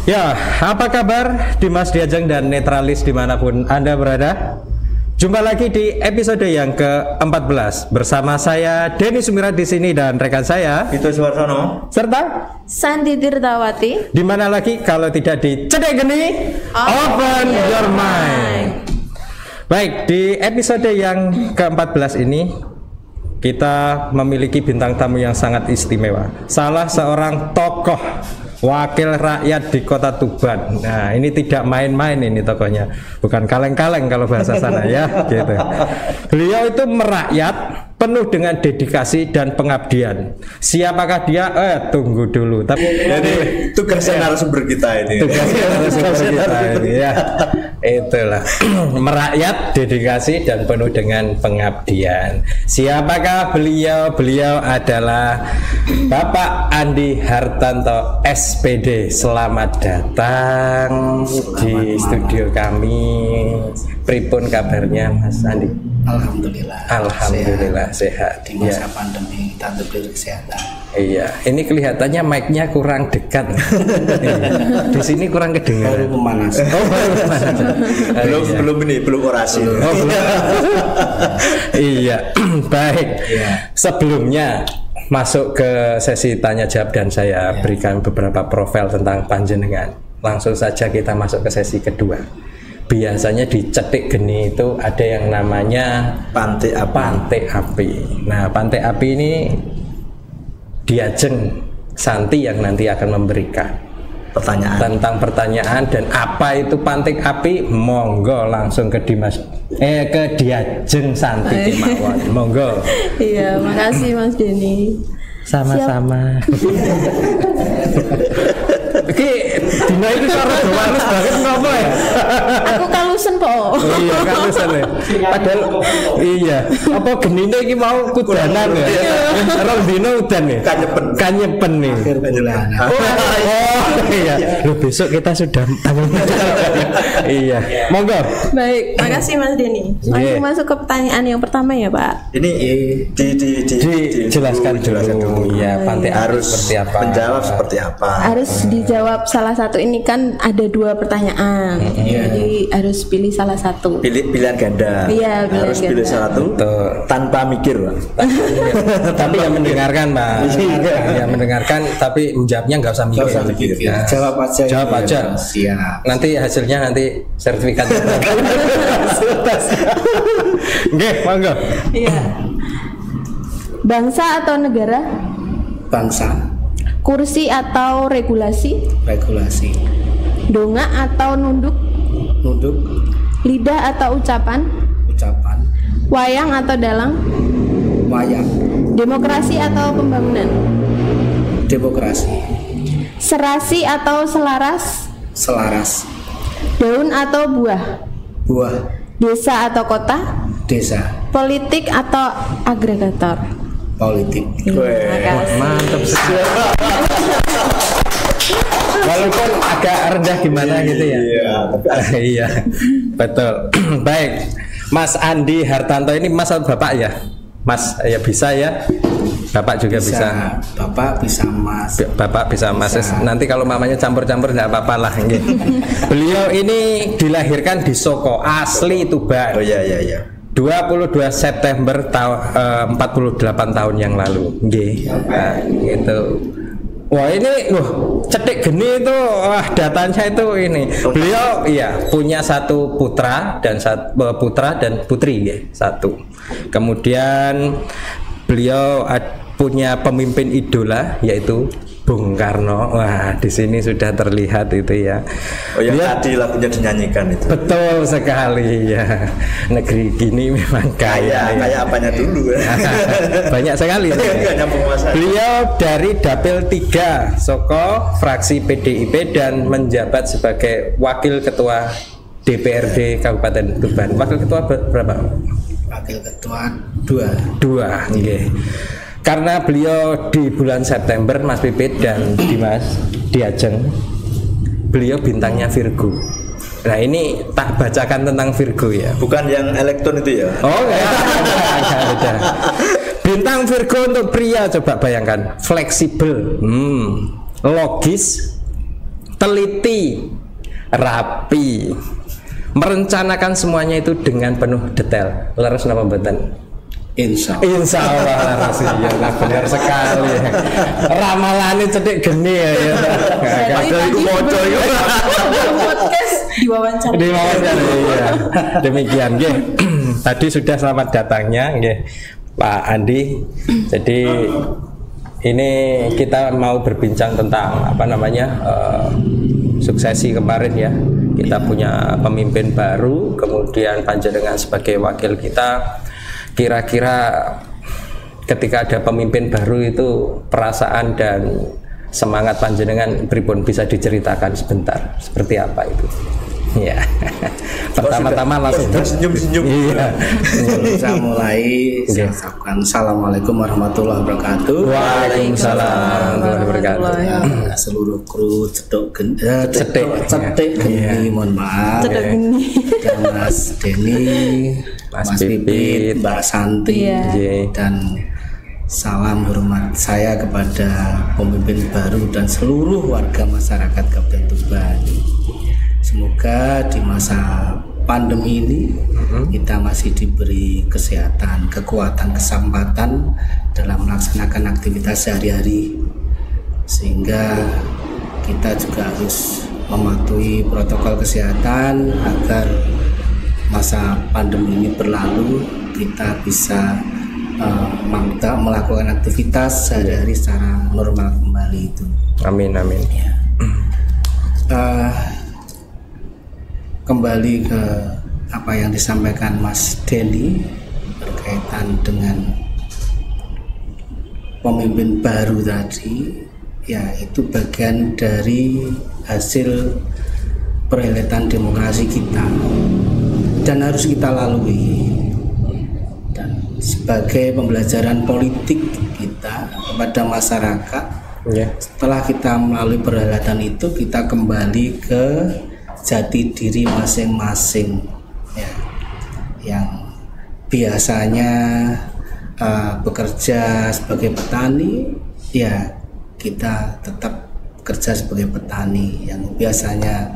Ya, apa kabar Dimas Diajeng dan netralis dimanapun Anda berada? Jumpa lagi di episode yang ke-14 bersama saya Denny Sumirat di sini dan rekan saya Vito Suwarsono serta Sandy Tirtawati. Di mana lagi kalau tidak di Cedek Geni Open Your Mind. Baik, di episode yang ke-14 ini kita memiliki bintang tamu yang sangat istimewa. Salah seorang tokoh wakil rakyat di Kota Tuban. Nah, ini tidak main-main ini tokohnya. Bukan kaleng-kaleng kalau bahasa sana ya, gitu. Beliau itu merakyat penuh dengan dedikasi dan pengabdian. Siapakah dia? Tunggu dulu. Tapi jadi tugasnya narasumber kita ini. Tugasnya narasumber kita ini ya. Itulah merakyat, dedikasi dan penuh dengan pengabdian. Siapakah beliau? Beliau adalah Bapak Andi Hartanto SPD. Selamat datang di studio kami. Pripun kabarnya Mas Andi? Alhamdulillah sehat. Di masa pandemi kita diberi kesehatan. Iya, ini kelihatannya mic-nya kurang dekat. Di sini kurang kedengaran. Baru pemanasan. Belum orasi. Iya, baik. Sebelumnya masuk ke sesi tanya jawab dan saya berikan beberapa profil tentang panjenengan. Langsung saja kita masuk ke sesi kedua. Biasanya di Cedek Geni itu ada yang namanya Pantai Api. Nah, Pantai Api ini Diajeng Santi yang nanti akan memberikan pertanyaan dan apa itu Pantai Api. Monggo langsung ke Diajeng Santi kemawon. Monggo. Iya, makasih Mas Denny. Sama-sama. Oke, dina ini suara doanus banget ngopo ya? Aku kalusen po. Iya, kalusen ya. Padahal iya, apa genine iki mau kudanan ya? Rong dino udan ya? Kanyepen nih. Akhir bulan. Oh iya. Loh, besok kita sudah iya. Monggo. Baik, makasih Mas Denny. Langsung masuk ke pertanyaan yang pertama ya, Pak. Ini dijelaskan dulu. Iya, Pantai harus seperti apa? Menjawab seperti apa? Harus dijawab salah satu. Ini kan ada dua pertanyaan. Jadi harus pilih salah satu. Pilihan ganda. Iya, harus pilih satu tanpa mikir, Pak. Tapi yang mendengarkan, Pak. Yang mendengarkan tapi menjawabnya nggak usah mikir. Nah, jawab aja. Siap. Nanti hasilnya sertifikat. Oke, monggo. Iya. Bangsa atau negara? Bangsa. Kursi atau regulasi? Regulasi. Dongak atau nunduk? Nunduk. Lidah atau ucapan? Ucapan. Wayang atau dalang? Wayang. Demokrasi atau pembangunan? Demokrasi. Serasi atau selaras? Selaras. Daun atau buah? Buah. Desa atau kota? Desa. Politik atau agregator? Politik. Mantap sekali. Walaupun agak rendah gimana gitu ya. Iya, betul. Baik, Mas Andi Hartanto ini Mas atau Bapak ya? Mas ya bisa ya. Bapak juga bisa. Bapak bisa Mas. Bapak bisa Mas. Bisa. Nanti kalau mamanya campur-campur nggak apa-apa lah. Beliau ini dilahirkan di Soko, asli Tuban. Oh iya. 22 September 48 tahun yang lalu. Nah, gitu. Wah ini Cedek Geni itu datanya itu ini. Beliau punya satu putra dan putri satu. Kemudian beliau punya pemimpin idola yaitu Bung Karno. Wah, di sini sudah terlihat itu ya. Oh, yang tadi lagunya dinyanyikan itu. Betul sekali ya. Negeri gini memang kaya. Kayak apanya dulu ya. Banyak sekali. Beliau dari Dapil 3 Soko fraksi PDIP dan menjabat sebagai Wakil Ketua DPRD Kabupaten Tuban. Wakil Ketua berapa? Wakil Ketua 2. Nggih. Karena beliau di bulan September Mas Pipit dan Dimas Diajeng, beliau bintangnya Virgo. Nah ini tak bacakan tentang Virgo ya. Bukan yang elektron itu ya? Oh enggak. Bintang Virgo untuk pria coba bayangkan, fleksibel, logis, teliti, rapi, merencanakan semuanya itu dengan penuh detail. Leres napa mboten? Insya Allah laras ya, benar sekali. Ramalannya cedik geni ya. Kadang iku moco iku. Podcast diwawancara. Iya. Demikian nggih. Tadi sudah selamat datangnya nggih Pak Andi. Jadi ini kita mau berbincang tentang apa namanya suksesi kemarin ya. Kita punya pemimpin baru, kemudian panjenengan sebagai wakil kita. Kira-kira ketika ada pemimpin baru itu perasaan dan semangat panjenengan pripun bisa diceritakan sebentar seperti apa itu? Ya. Pertama-tama langsung senyum-senyum. Iya. Saya mulai saya ucapkan Assalamualaikum warahmatullahi wabarakatuh. Waalaikumsalam warahmatullahi wabarakatuh. Seluruh kru cetek geni, mohon maaf. Cetek geni. Dan Mas Denny, Mas Pipit, Mbak Santi, dan salam hormat saya kepada pemimpin baru dan seluruh warga masyarakat Kabupaten Tuban. Semoga di masa pandemi ini kita masih diberi kesehatan, kekuatan, kesempatan dalam melaksanakan aktivitas sehari-hari, sehingga kita juga harus mematuhi protokol kesehatan agar masa pandemi ini berlalu, kita bisa melakukan aktivitas sehari-hari secara normal kembali itu. Amin. Ya. Kembali ke apa yang disampaikan Mas Denny berkaitan dengan pemimpin baru tadi, ya itu bagian dari hasil perhelatan demokrasi kita dan harus kita lalui, dan sebagai pembelajaran politik kita kepada masyarakat. Setelah kita melalui perhelatan itu, kita kembali ke jati diri masing-masing ya, yang biasanya bekerja sebagai petani, ya kita tetap bekerja sebagai petani. Yang biasanya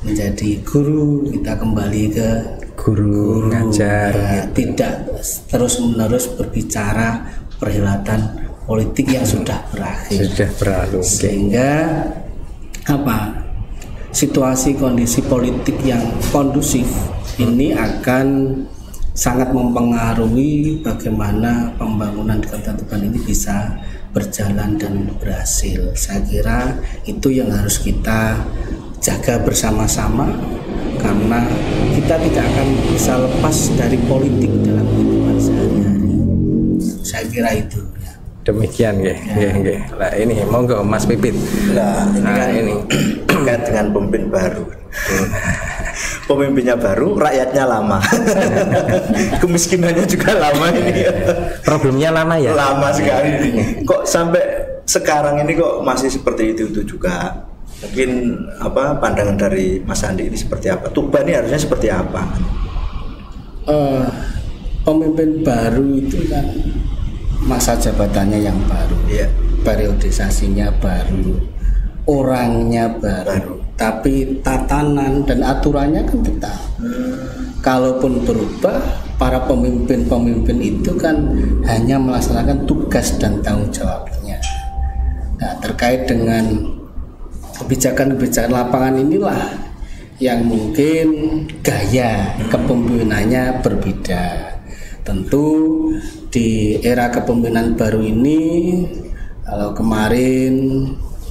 menjadi guru, kita kembali ke guru ngajar ya, tidak terus-menerus berbicara perhelatan politik yang sudah berakhir, sudah berlalu, sehingga situasi kondisi politik yang kondusif ini akan sangat mempengaruhi bagaimana pembangunan di Kabupaten Tuban ini bisa berjalan dan berhasil. Saya kira itu yang harus kita jaga bersama-sama, karena kita tidak akan bisa lepas dari politik dalam kehidupan sehari-hari. Saya kira itu. Demikian nggih. Lah ini monggo Mas Pipit. Ini terkait dengan pemimpin baru. Pemimpinnya baru, rakyatnya lama. Kemiskinannya juga lama ini. Problemnya lama ya? Lama sekali. Kok sampai sekarang ini kok masih seperti itu juga? Mungkin pandangan dari Mas Andi ini seperti apa? Tuban ini harusnya seperti apa? Pemimpin baru itu kan masa jabatannya yang baru, periodisasinya baru, orangnya baru, tapi tatanan dan aturannya kan tetap. Kalaupun berubah, para pemimpin itu kan hanya melaksanakan tugas dan tanggung jawabnya. Nah, terkait dengan kebijakan-kebijakan lapangan inilah yang mungkin gaya kepemimpinannya berbeda. Tentu di era kepemimpinan baru ini Kalau kemarin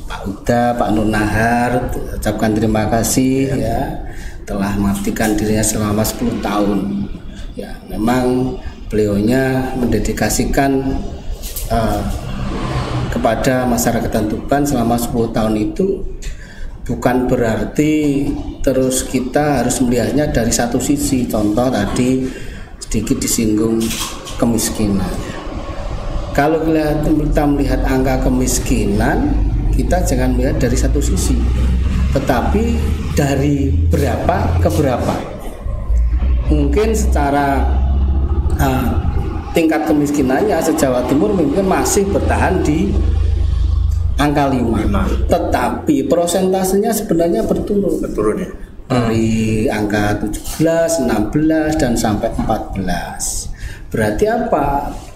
Pak Uda, Pak Nur Nahar, ucapkan terima kasih ya telah mengabdikan dirinya selama 10 tahun. Ya, memang beliaunya mendedikasikan kepada masyarakat Tuban selama 10 tahun itu bukan berarti terus kita harus melihatnya dari satu sisi. Contoh tadi sedikit disinggung kemiskinan. Kalau kita melihat angka kemiskinan, kita jangan melihat dari satu sisi, tetapi dari berapa ke berapa. Mungkin secara tingkat kemiskinannya se-Jawa Timur mungkin masih bertahan di angka 5. Tetapi prosentasenya sebenarnya berturun ya. Dari angka 17, 16 dan sampai 14. Berarti apa?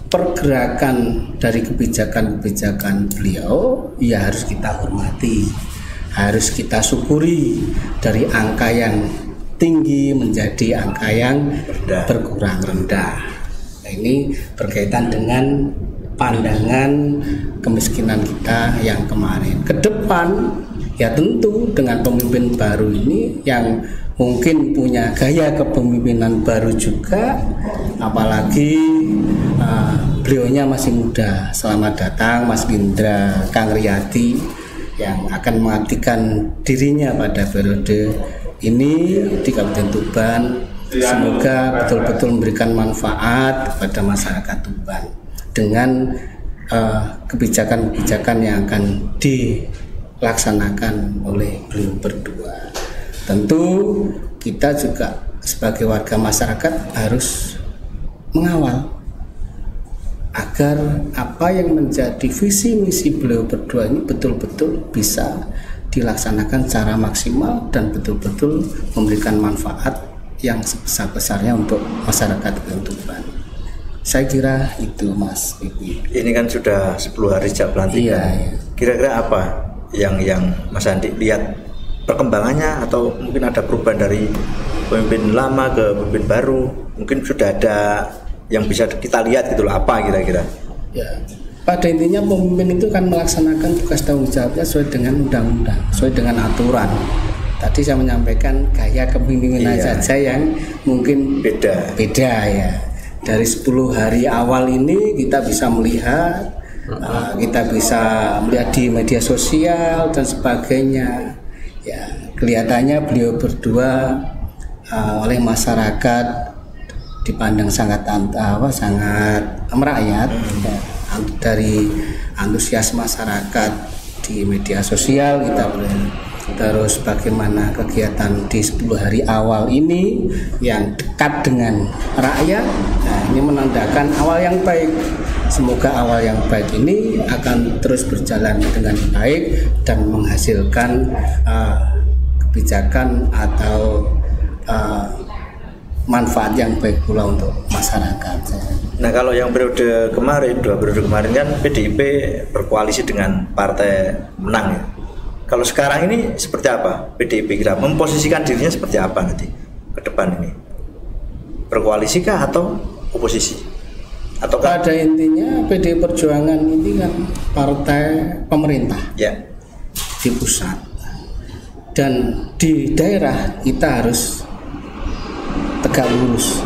Pergerakan dari kebijakan-kebijakan beliau ya harus kita hormati, harus kita syukuri dari angka yang tinggi menjadi angka yang berkurang rendah. Nah, ini berkaitan dengan pandangan kemiskinan kita yang kemarin. Ke depan ya tentu dengan pemimpin baru ini yang mungkin punya gaya kepemimpinan baru juga, apalagi beliaunya masih muda. Selamat datang Mas Indra Kang Riyadi yang akan mengabdikan dirinya pada periode ini di Kabupaten Tuban. Semoga betul-betul memberikan manfaat kepada masyarakat Tuban dengan kebijakan-kebijakan yang akan dilaksanakan oleh beliau berdua. Tentu kita juga sebagai warga masyarakat harus mengawal agar apa yang menjadi visi misi beliau berdua ini betul-betul bisa dilaksanakan secara maksimal dan betul-betul memberikan manfaat yang sebesar-besarnya untuk masyarakat Tuban. Saya kira itu Mas Bibi. Ini kan sudah 10 hari sejak pelantikan. Iya. Kira-kira apa yang Mas Andi lihat perkembangannya, atau mungkin ada perubahan dari pemimpin lama ke pemimpin baru? Mungkin sudah ada yang bisa kita lihat gitu loh, apa kira-kira? Ya, pada intinya pemimpin itu kan melaksanakan tugas tanggung jawabnya sesuai dengan undang-undang, sesuai dengan aturan. Tadi saya menyampaikan gaya kepemimpinan saja yang mungkin beda ya. Dari 10 hari awal ini kita bisa melihat, kita bisa melihat di media sosial dan sebagainya. Ya, kelihatannya beliau berdua oleh masyarakat dipandang sangat merakyat ya, dari antusias masyarakat di media sosial kita terus bagaimana kegiatan di 10 hari awal ini yang dekat dengan rakyat. Nah, ini menandakan awal yang baik. Semoga awal yang baik ini akan terus berjalan dengan baik dan menghasilkan kebijakan atau manfaat yang baik pula untuk masyarakat. Nah, kalau yang periode kemarin, 2 periode kemarin kan PDIP berkoalisi dengan partai menang ya. Kalau sekarang ini seperti apa PDIP kira memposisikan dirinya seperti apa nanti ke depan ini? Berkoalisi kah atau oposisi? Atau pada intinya PDI Perjuangan ini kan partai pemerintah ya di pusat, dan di daerah kita harus tegak lurus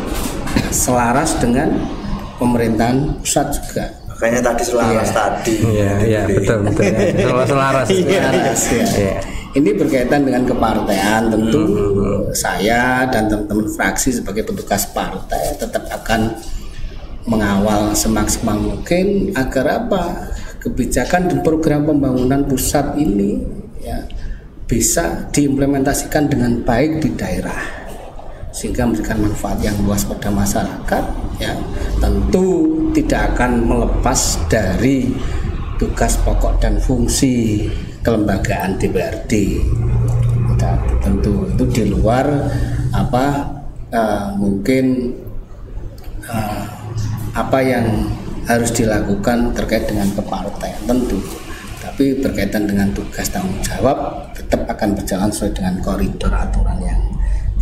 selaras dengan pemerintahan pusat juga. Makanya tadi selaras tadi. Iya betul ya. Selaras. Ya. Ini berkaitan dengan kepartean. Tentu saya dan teman-teman fraksi sebagai petugas partai tetap akan mengawal semaksimal mungkin agar kebijakan dan program pembangunan pusat ini ya bisa diimplementasikan dengan baik di daerah, sehingga memberikan manfaat yang luas pada masyarakat ya. Tentu tidak akan melepas dari tugas pokok dan fungsi kelembagaan DPRD. Tentu itu di luar mungkin apa yang harus dilakukan terkait dengan kepartaian tentu, tapi berkaitan dengan tugas tanggung jawab tetap akan berjalan sesuai dengan koridor aturan yang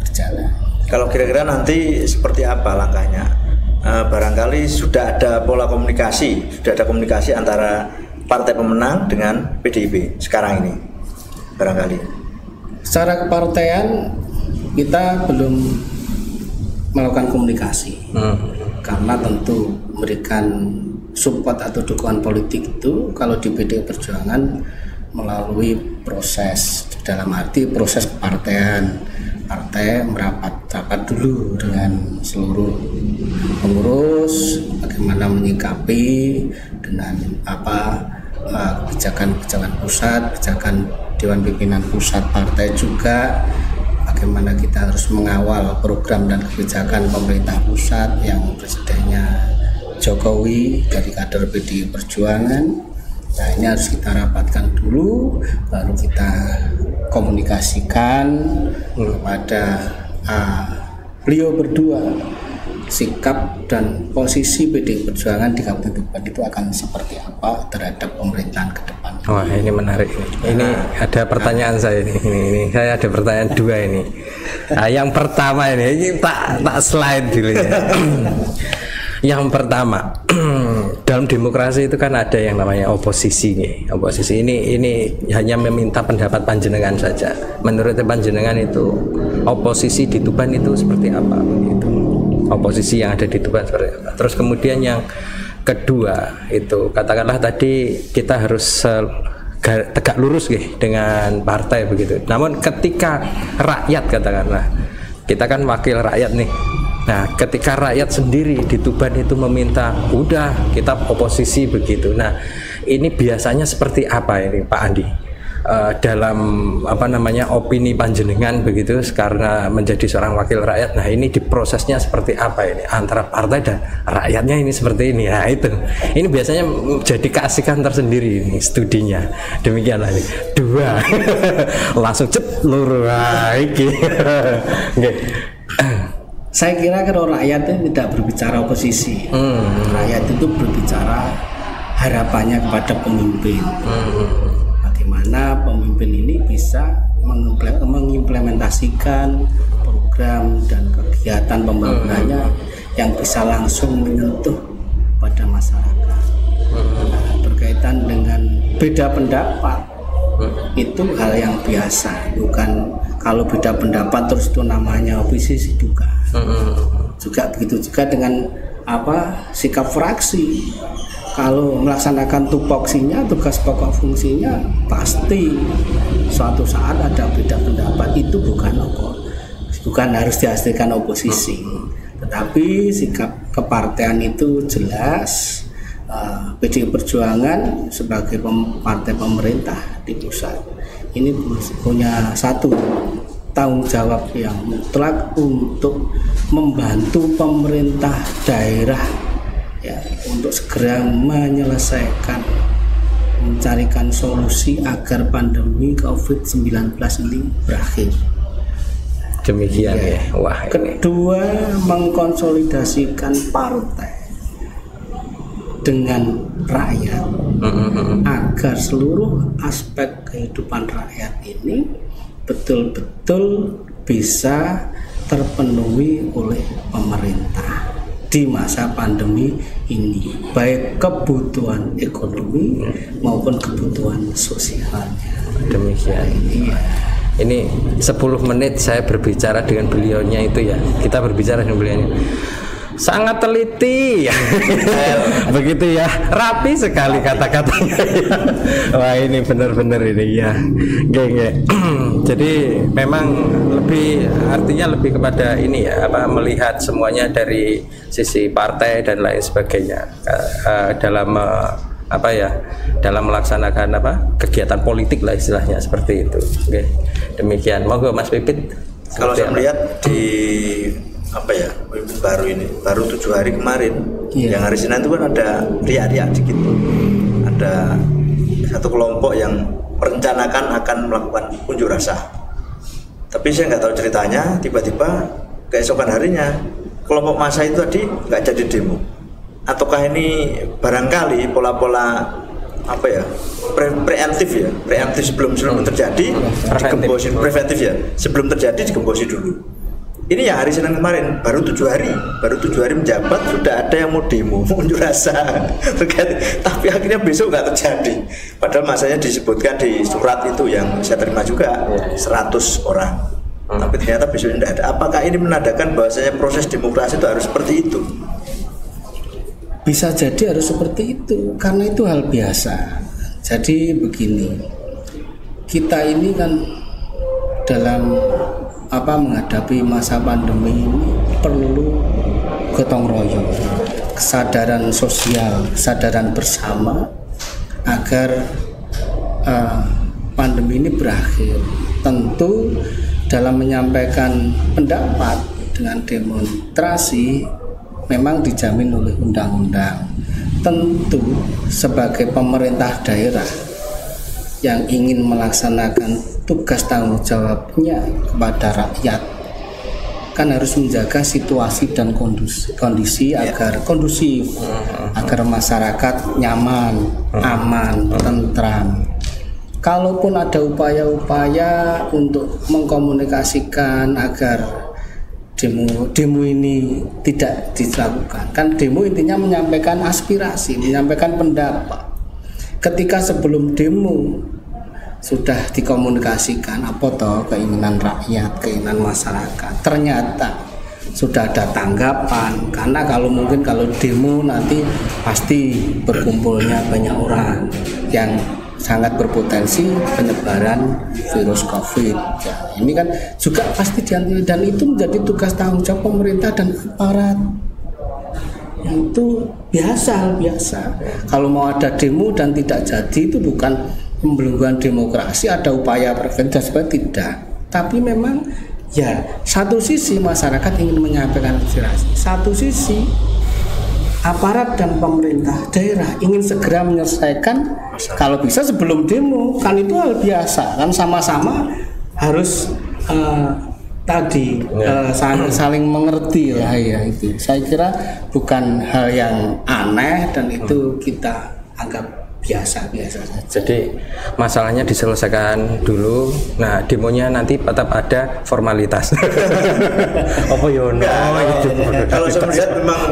berjalan. Kalau kira-kira nanti seperti apa langkahnya? Barangkali sudah ada pola komunikasi, sudah ada komunikasi antara partai pemenang dengan PDIP sekarang ini barangkali? Secara kepartaian kita belum melakukan komunikasi karena tentu memberikan support atau dukungan politik itu kalau di PDI Perjuangan melalui proses, dalam arti proses kepartaian. Partai merapat dulu dengan seluruh pengurus, bagaimana menyikapi dengan kebijakan pusat, kebijakan Dewan Pimpinan Pusat Partai juga, bagaimana kita harus mengawal program dan kebijakan pemerintah pusat yang presidennya Jokowi dari kader PDI Perjuangan. Nah, ini harus kita rapatkan dulu, baru kita komunikasikan kepada beliau berdua sikap dan posisi PDI Perjuangan di Kabupaten Tuban itu akan seperti apa terhadap pemerintahan ke depan. Wah, ini menarik. Ini ada pertanyaan saya ini saya ada pertanyaan dua ini. Nah, yang pertama ini tak slide dulu ya. Yang pertama, dalam demokrasi itu kan ada yang namanya oposisi nih. Oposisi ini hanya meminta pendapat panjenengan saja. Menurut panjenengan itu oposisi di Tuban itu seperti apa begitu? Oposisi yang ada di Tuban seperti apa? Terus kemudian yang kedua itu katakanlah tadi kita harus tegak lurus dengan partai begitu. Namun ketika rakyat katakanlah kita kan wakil rakyat nih. Nah, ketika rakyat sendiri di Tuban itu meminta, udah kita oposisi begitu. Nah, ini biasanya seperti apa ini Pak Andi? Dalam opini panjenengan begitu, karena menjadi seorang wakil rakyat. Nah, ini diprosesnya seperti apa ini antara partai dan rakyatnya ini seperti ini. Nah, itu. Ini biasanya jadi keasikan tersendiri ini studinya. Demikianlah ini. Dua. Langsung luru iki. Nggih. Saya kira kalau rakyat itu tidak berbicara oposisi, rakyat itu berbicara harapannya kepada pemimpin. Bagaimana pemimpin ini bisa mengimplementasikan program dan kegiatan pembangunannya yang bisa langsung menyentuh pada masyarakat. Nah, berkaitan dengan beda pendapat itu hal yang biasa, bukan kalau beda pendapat terus itu namanya oposisi juga. Juga begitu juga dengan sikap fraksi. Kalau melaksanakan tupoksinya, tugas pokok fungsinya, pasti suatu saat ada beda pendapat, itu bukan harus dihasilkan oposisi. Tetapi sikap kepartean itu jelas. PDI Perjuangan sebagai partai pemerintah di pusat ini punya satu tanggung jawab yang mutlak untuk membantu pemerintah daerah ya untuk segera menyelesaikan, mencarikan solusi agar pandemi COVID-19 ini berakhir. Demikian ya. Wah, kedua, mengkonsolidasikan partai dengan rakyat agar seluruh aspek kehidupan rakyat ini betul-betul bisa terpenuhi oleh pemerintah di masa pandemi ini, baik kebutuhan ekonomi maupun kebutuhan sosialnya. Demikian. Ini 10 menit saya berbicara dengan beliaunya itu ya. Kita berbicara dengan beliaunya. Sangat teliti ya. Begitu ya, rapi sekali kata-katanya ya. Wah, ini benar-benar ini ya. Geng. Jadi memang artinya lebih kepada ini ya, melihat semuanya dari sisi partai dan lain sebagainya dalam dalam melaksanakan kegiatan politik lah istilahnya seperti itu. Oke. Demikian. Monggo Mas Pipit. Kalau saya melihat di baru 7 hari kemarin, yang hari Senin itu kan ada riak-riak dikit, ada satu kelompok yang merencanakan akan melakukan unjuk rasa, tapi saya nggak tahu ceritanya. Tiba-tiba keesokan harinya kelompok massa itu tadi nggak jadi demo. Ataukah ini barangkali pola-pola preemptif sebelum terjadi digembosi, preventif ya, sebelum terjadi digembosi dulu. Ini ya hari Senin kemarin baru 7 hari menjabat sudah ada yang mau demo unjuk rasa tapi akhirnya besok nggak terjadi, padahal masanya disebutkan di surat itu yang saya terima juga 100 orang, tapi ternyata besok tidak ada. Apakah ini menandakan bahwasanya proses demokrasi itu harus seperti itu? Bisa jadi harus seperti itu karena itu hal biasa. Jadi begini, kita ini kan dalam menghadapi masa pandemi ini perlu gotong royong, kesadaran sosial, kesadaran bersama agar pandemi ini berakhir. Tentu dalam menyampaikan pendapat dengan demonstrasi memang dijamin oleh undang-undang. Tentu sebagai pemerintah daerah yang ingin melaksanakan tugas tanggung jawabnya kepada rakyat kan harus menjaga situasi dan kondisi agar kondusif, agar masyarakat nyaman, aman, tentram. Kalaupun ada upaya-upaya untuk mengkomunikasikan agar demo ini tidak dilakukan, kan demo intinya menyampaikan aspirasi, menyampaikan pendapat. Ketika sebelum demo sudah dikomunikasikan apa toh keinginan rakyat, keinginan masyarakat, ternyata sudah ada tanggapan. Karena kalau demo nanti pasti berkumpulnya banyak orang yang sangat berpotensi penyebaran virus COVID. Ya, ini kan juga pasti diantara, dan itu menjadi tugas tanggung jawab pemerintah dan aparat. Itu biasa. Kalau mau ada demo dan tidak jadi itu bukan pembelengguan demokrasi, ada upaya preventif, tidak. Tapi memang ya satu sisi masyarakat ingin menyampaikan aspirasi, satu sisi aparat dan pemerintah daerah ingin segera menyelesaikan kalau bisa sebelum demo, kan itu hal biasa kan, sama-sama harus saling mengerti lah ya. Itu saya kira bukan hal yang aneh dan itu kita anggap biasa saja. Jadi masalahnya diselesaikan dulu. Nah, demonya nanti tetap ada formalitas. Apa yono? Kalau saya melihat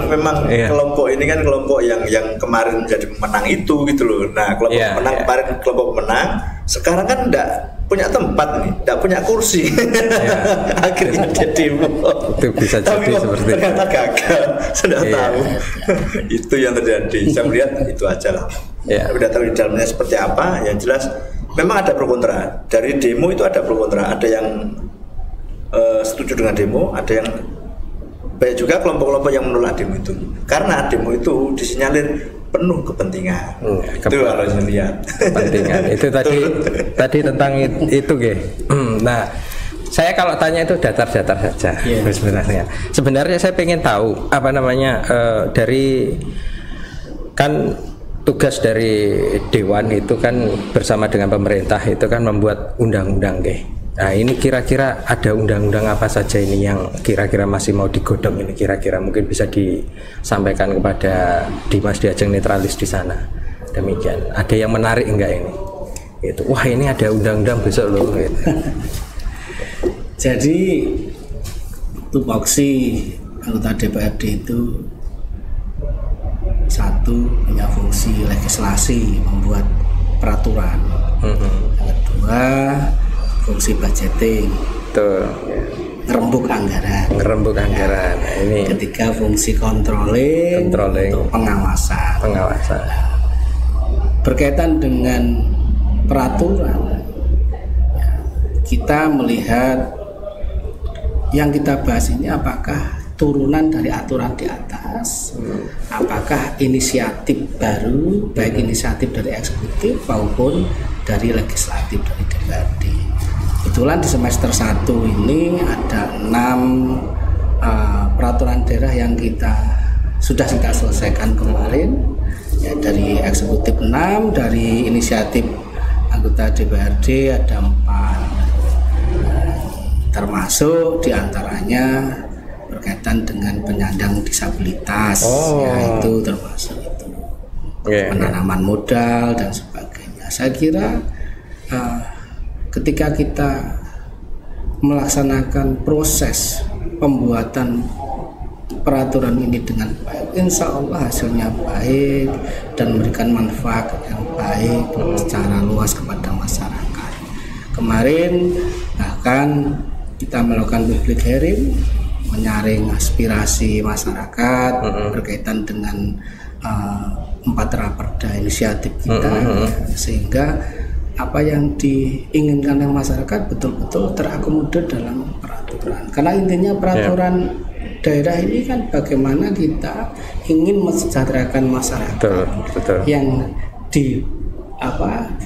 memang kelompok ini kan kelompok yang kemarin menjadi pemenang itu gitu loh. Nah, kelompok pemenang sekarang kan enggak punya tempat nih, enggak punya kursi. Akhirnya dia demo. Itu bisa jadi seperti itu. Ternyata gagal. Sudah tahu. Itu yang terjadi. Saya melihat itu aja lah. Udah tahu di dalamnya seperti apa, yang jelas memang ada pro kontra. Dari demo itu ada pro kontra, ada yang setuju dengan demo, ada yang banyak juga kelompok-kelompok yang menolak demo itu. Karena demo itu disinyalir penuh kepentingan. Itu kalau saya lihat. Kepentingan. Itu tadi tentang itu, Nah, saya kalau tanya itu datar-datar saja sebenarnya. Sebenarnya saya pengen tahu dari kan tugas dari Dewan itu kan bersama dengan pemerintah itu kan membuat undang-undang. Nah, ini kira-kira ada undang-undang apa saja ini yang kira-kira masih mau digodok ini, kira-kira mungkin bisa disampaikan kepada Dimas Diajeng Netralis di sana. Demikian. Ada yang menarik enggak ini? Itu. Wah, ini ada undang-undang besok loh gitu. Jadi tupoksi anggota DPRD itu satu punya fungsi legislasi, membuat peraturan. Yang kedua fungsi budgeting, ngerembuk anggaran. Nah, ini. Ketiga fungsi controlling. Untuk pengawasan. Berkaitan dengan peraturan, kita melihat yang kita bahas ini apakah turunan dari aturan di atas, apakah inisiatif baru, baik inisiatif dari eksekutif maupun dari legislatif dari DPRD. Kebetulan di semester 1 ini ada 6 peraturan daerah yang sudah kita selesaikan kemarin, ya, dari eksekutif 6, dari inisiatif anggota DPRD ada 4, termasuk diantaranya berkaitan dengan penyandang disabilitas, itu termasuk itu, penanaman modal dan sebagainya. Saya kira ketika kita melaksanakan proses pembuatan peraturan ini dengan baik, insya Allah hasilnya baik dan memberikan manfaat yang baik secara luas kepada masyarakat. Kemarin bahkan kita melakukan public hearing, menyaring aspirasi masyarakat berkaitan dengan 4 raperda inisiatif kita, sehingga apa yang diinginkan oleh masyarakat betul-betul terakomodir dalam peraturan. Karena intinya peraturan daerah ini kan bagaimana kita ingin mensejahterakan masyarakat yang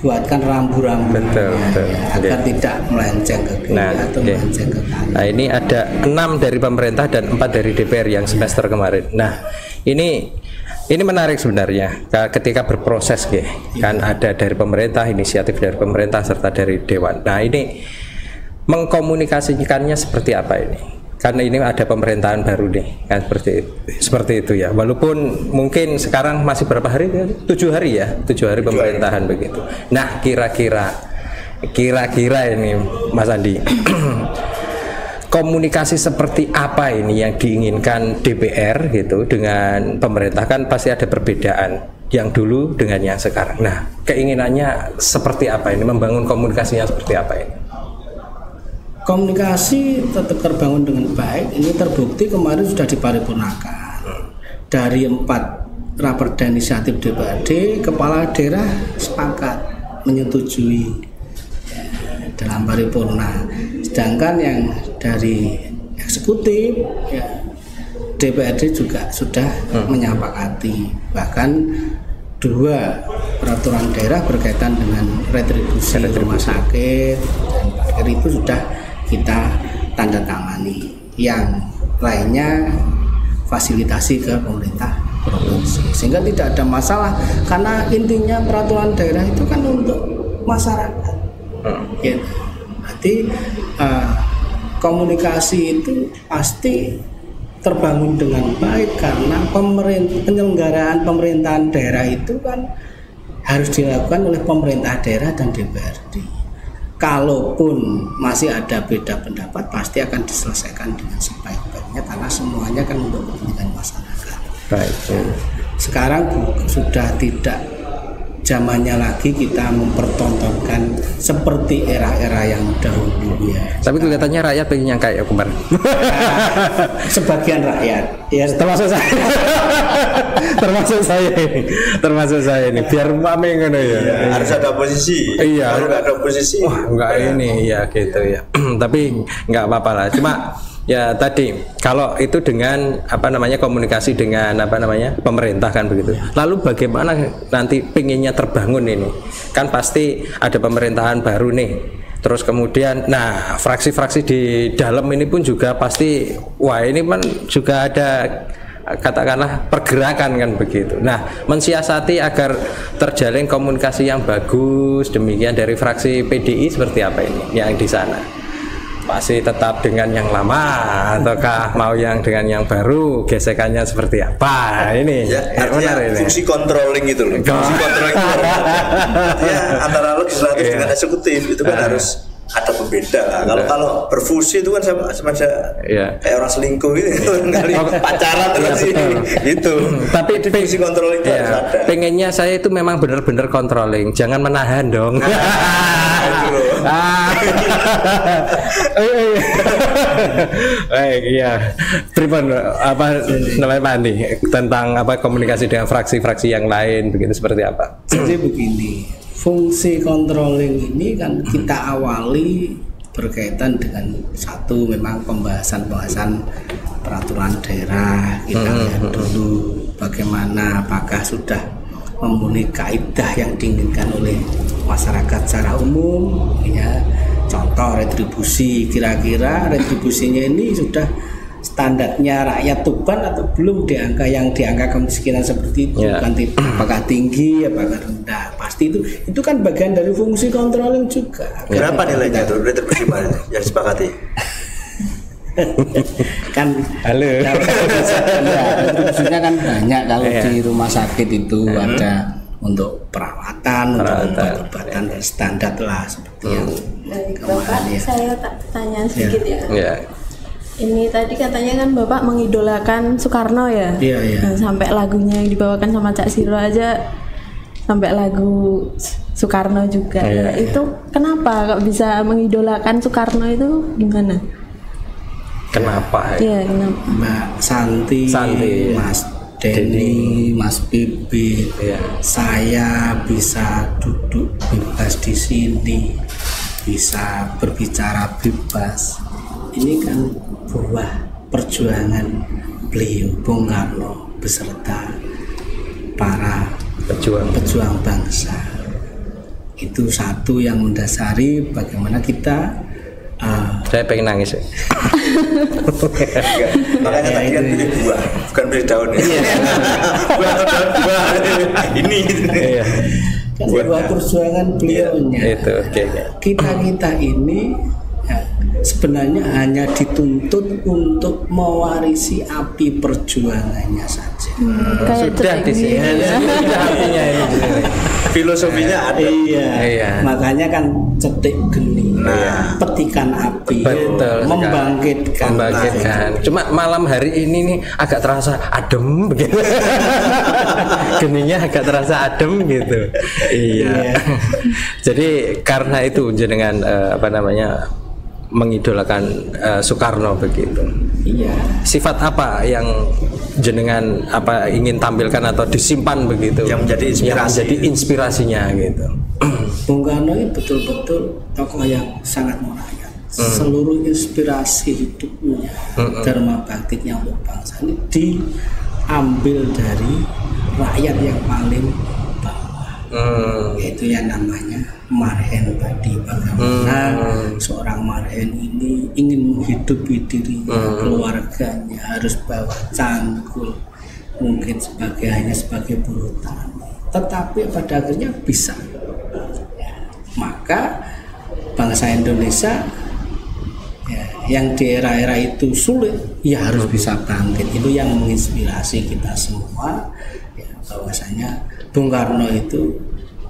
buatkan rambu-rambu agar tidak melenceng ke kiri atau melenceng ke kanan. Nah, ini ada 6 dari pemerintah dan 4 dari DPR yang semester kemarin. Nah, ini menarik sebenarnya ketika berproses kan ada dari pemerintah, inisiatif dari pemerintah serta dari dewan. Nah, ini mengkomunikasikannya seperti apa ini? Karena ini ada pemerintahan baru nih, kan seperti itu ya. Walaupun mungkin sekarang masih berapa hari? 7 hari ya, 7 hari pemerintahan begitu. Nah, kira-kira ini Mas Andi, komunikasi seperti apa ini yang diinginkan DPR gitu dengan pemerintah? Kan pasti ada perbedaan yang dulu dengan yang sekarang. Nah, keinginannya seperti apa ini? Membangun komunikasinya seperti apa ini? Komunikasi tetap terbangun dengan baik. Ini terbukti kemarin sudah diparipurnakan. Dari 4 raperda inisiatif DPRD, kepala daerah sepakat menyetujui dalam paripurna. Sedangkan yang dari eksekutif DPRD juga sudah menyepakati. Bahkan 2 peraturan daerah berkaitan dengan retribusi rumah sakit dan parkir itu sudah kita tanda tangani. Yang lainnya fasilitasi ke pemerintah provinsi, sehingga tidak ada masalah, karena intinya peraturan daerah itu kan untuk masyarakat. Ya, berarti komunikasi itu pasti terbangun dengan baik, karena penyelenggaraan pemerintahan daerah itu kan harus dilakukan oleh pemerintah daerah dan DPRD. Kalaupun masih ada beda pendapat, pasti akan diselesaikan dengan sebaik-baiknya, karena semuanya kan untuk kepentingan masyarakat. Baik. Sekarang sudah tidak zamannya lagi kita mempertontonkan seperti era-era yang dahulu ya. Tapi kelihatannya rakyat pengen yang kayak kemarin. Sebagian rakyat, ya termasuk saya. termasuk saya ini. Biar mame ngono ya. Harus ada oposisi. Iya. Kalau nggak ada oposisi, enggak ini ya gitu ya. Tapi nggak apa-apa lah. Cuma ya tadi kalau itu dengan komunikasi dengan pemerintah kan begitu. Lalu bagaimana nanti pinginnya terbangun ini? Kan pasti ada pemerintahan baru nih. Terus kemudian fraksi-fraksi di dalam ini pun juga pasti ini kan juga ada katakanlah pergerakan kan begitu. Nah, mensiasati agar terjalin komunikasi yang bagus demikian dari fraksi PDI seperti apa ini yang di sana? Masih tetap dengan yang lama ataukah mau yang dengan yang baru, gesekannya seperti apa ini artinya fungsi controlling itu loh, fungsi controlling ya antara legislatif dengan eksekutif itu kan harus ada pembeda lah. Kalau berfusi itu kan sama kayak orang selingkuh gitu, kali pacaran terus itu. Tapi fungsi controlling itu harus ada. Pengennya saya itu memang benar-benar controlling, jangan menahan dong. Baik, iya. Tribun namanya Pak Andi tentang komunikasi dengan fraksi-fraksi yang lain begitu seperti apa? Jadi begini, fungsi controlling ini kan kita awali berkaitan dengan satu memang pembahasan peraturan daerah. Kita lihat dulu bagaimana, apakah sudah memenuhi kaidah yang diinginkan oleh masyarakat secara umum ya. Contoh retribusi, kira-kira retribusinya ini sudah standarnya rakyat Tuban atau belum di angka kemiskinan seperti itu, kan apakah tinggi apakah rendah. Pasti itu kan bagian dari fungsi controlling juga. Berapa nilainya tuh retribusi yang disepakati? Kan retribusinya kan banyak. Kalau di rumah sakit itu ada untuk perawatan, untuk obat-obatan dan standar lah seperti yang kemarin Bapak, saya tanya sedikit ya. Ini tadi katanya kan Bapak mengidolakan Soekarno ya? Iya. Nah, sampai lagunya yang dibawakan sama Cak Siro aja sampai lagu Soekarno juga. Iya, Itu kenapa kok bisa mengidolakan Soekarno itu gimana? Kenapa? Iya, kenapa? Mbak Santi, Santi, Mas Denny, Mas Bibi, Iya. saya bisa duduk bebas di sini, bisa berbicara bebas. Ini kan buah perjuangan beliau Bung Karno beserta para pejuang bangsa. Itu satu yang mendasari bagaimana kita Saya pengen nangis. Makanya tadi kan pilih buah, bukan pilih daun ya. Buah atau daun buah. Ini. Iya. kan buah perjuangan beliaunya. Itu oke. Kita ini ya, sebenarnya hanya dituntut untuk mewarisi api perjuangannya saja. Kayak Sudah cetek di sini. gini ya. Sudah artinya ini. Filosofinya ada. Iya. Makanya kan cetek geni, petikan api, Betul. membangkitkan. Cuma malam hari ini nih agak terasa adem begitu. Geninya agak terasa adem gitu. Iya. Jadi karena itu jenengan mengidolakan Soekarno begitu. Iya. Sifat apa yang jenengan ingin tampilkan atau disimpan begitu? Yang menjadi inspirasi. Yang menjadi inspirasinya gitu. Bung Karno ini betul-betul tokoh yang sangat merakyat. Seluruh inspirasi hidupnya, dharma baktinya untuk bangsa ini diambil dari rakyat yang paling bawah. Yaitu yang namanya Marhen tadi, bagaimana seorang Marhen ini ingin menghidupi dirinya, keluarganya, harus bawa cangkul, mungkin hanya sebagai buruh tani, tetapi pada akhirnya bisa. Maka bangsa Indonesia yang di era-era itu sulit ya harus bisa bangkit. Itu yang menginspirasi kita semua ya, bahwasanya Bung Karno itu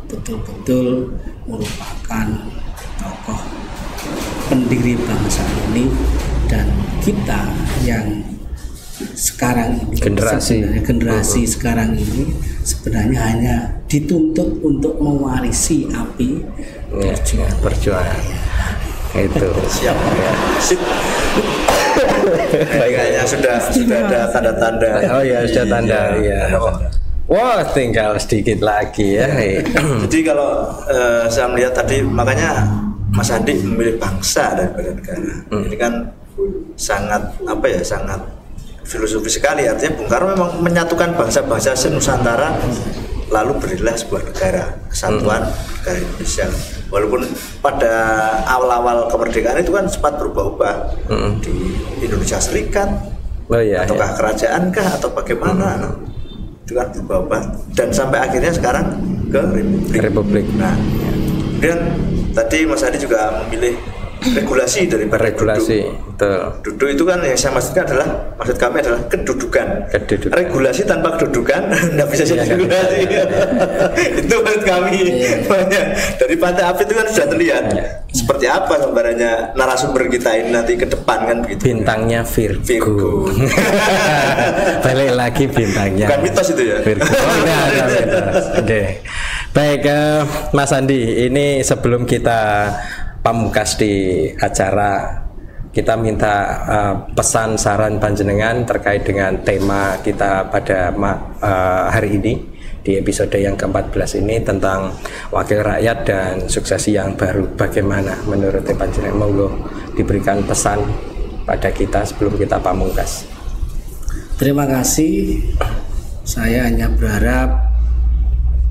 betul-betul merupakan tokoh pendiri bangsa ini, dan kita yang sekarang ini generasi sekarang ini sebenarnya hanya dituntut untuk mewarisi api perjuangan. Itu siap ya. Kayaknya sudah ada tanda-tanda. Oh ya, sudah tanda ya. Wah, tinggal sedikit lagi ya. Jadi kalau saya melihat tadi, makanya Mas Andi memilih bangsa daripada negara. Ini kan sangat sangat filosofi sekali. Artinya Bung Karno memang menyatukan bangsa-bangsa se-Nusantara, lalu berilah sebuah negara kesatuan negara Indonesia. Walaupun pada awal-awal kemerdekaan itu kan sempat berubah-ubah di Indonesia Serikat, ataukah kerajaan kah atau bagaimana, itu kan berubah-ubah dan sampai akhirnya sekarang ke Republik. Nah, kemudian tadi Mas Adi juga memilih regulasi daripada duduk itu kan yang saya maksud kami adalah kedudukan. Regulasi tanpa kedudukan tidak bisa jadi regulasi. Itu maksud kami. Dari Pantai Api itu kan sudah terlihat seperti apa gambarannya narasumber kita ini nanti ke depan kan begitu. Bintangnya Virgo. Balik lagi bintangnya. Bukan mitos itu ya. Virgo. Baik, Mas Andi, ini sebelum kita pamungkas di acara, kita minta pesan saran panjenengan terkait dengan tema kita pada hari ini di episode yang ke-14 ini tentang wakil rakyat dan suksesi yang baru. Bagaimana menurut panjenengan? Monggo diberikan pesan pada kita sebelum kita pamungkas. Terima kasih. Saya hanya berharap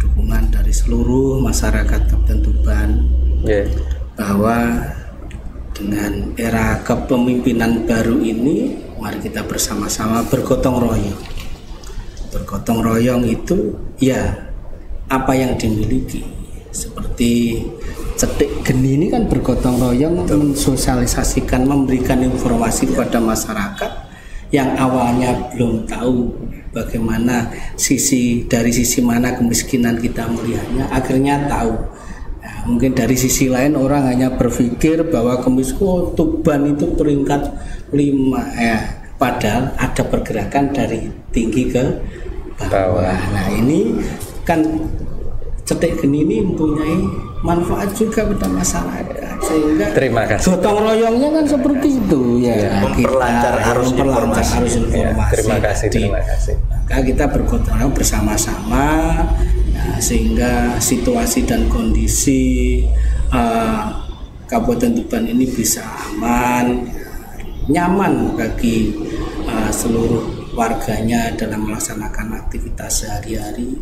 dukungan dari seluruh masyarakat Kabupaten Tuban bahwa dengan era kepemimpinan baru ini, mari kita bersama-sama bergotong royong. Bergotong royong itu ya apa yang dimiliki. Seperti Cetek Geni ini kan bergotong royong mensosialisasikan, memberikan informasi kepada masyarakat yang awalnya belum tahu bagaimana dari sisi mana kemiskinan kita melihatnya, akhirnya tahu. mungkin dari sisi lain orang hanya berpikir bahwa Tuban itu peringkat 5 ya, padahal ada pergerakan dari tinggi ke bawah. Nah ini kan Cetek Geni ini mempunyai manfaat juga pada masyarakat, sehingga terima kasih. Gotong royongnya kan seperti itu ya, memperlancar arus informasi. Ya, terima kasih. Maka kita bergotong royong bersama-sama ya, sehingga situasi dan kondisi Kabupaten Tuban ini bisa aman, nyaman bagi seluruh warganya dalam melaksanakan aktivitas sehari-hari,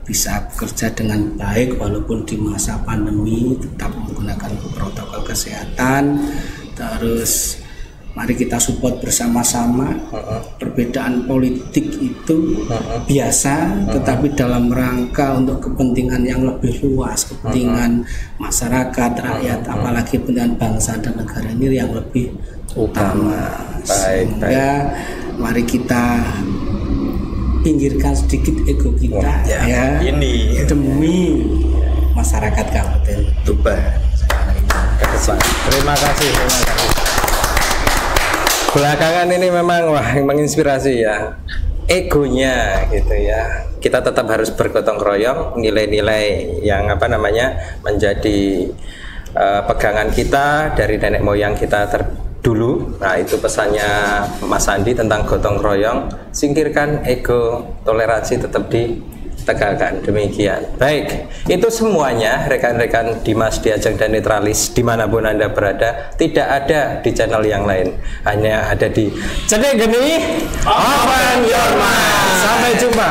bisa bekerja dengan baik walaupun di masa pandemi tetap menggunakan protokol kesehatan. Terus mari kita support bersama-sama. Perbedaan politik itu biasa, tetapi dalam rangka untuk kepentingan yang lebih luas, kepentingan masyarakat, rakyat, apalagi kepentingan bangsa dan negara ini yang lebih utama. Sehingga mari kita pinggirkan sedikit ego kita ya ini demi masyarakat Kabupaten Tuban. Terima kasih. Belakangan ini memang menginspirasi ya, egonya gitu ya. Kita tetap harus bergotong royong, nilai-nilai yang menjadi pegangan kita dari nenek moyang kita dulu. Nah itu pesannya Mas Andi tentang gotong royong, singkirkan ego, toleransi tetap ditegakkan. Demikian. Baik, itu semuanya rekan-rekan Dimas, Diajeng dan Netralis dimanapun Anda berada, tidak ada di channel yang lain, hanya ada di Cetek Geni Open Your Mind. Sampai jumpa.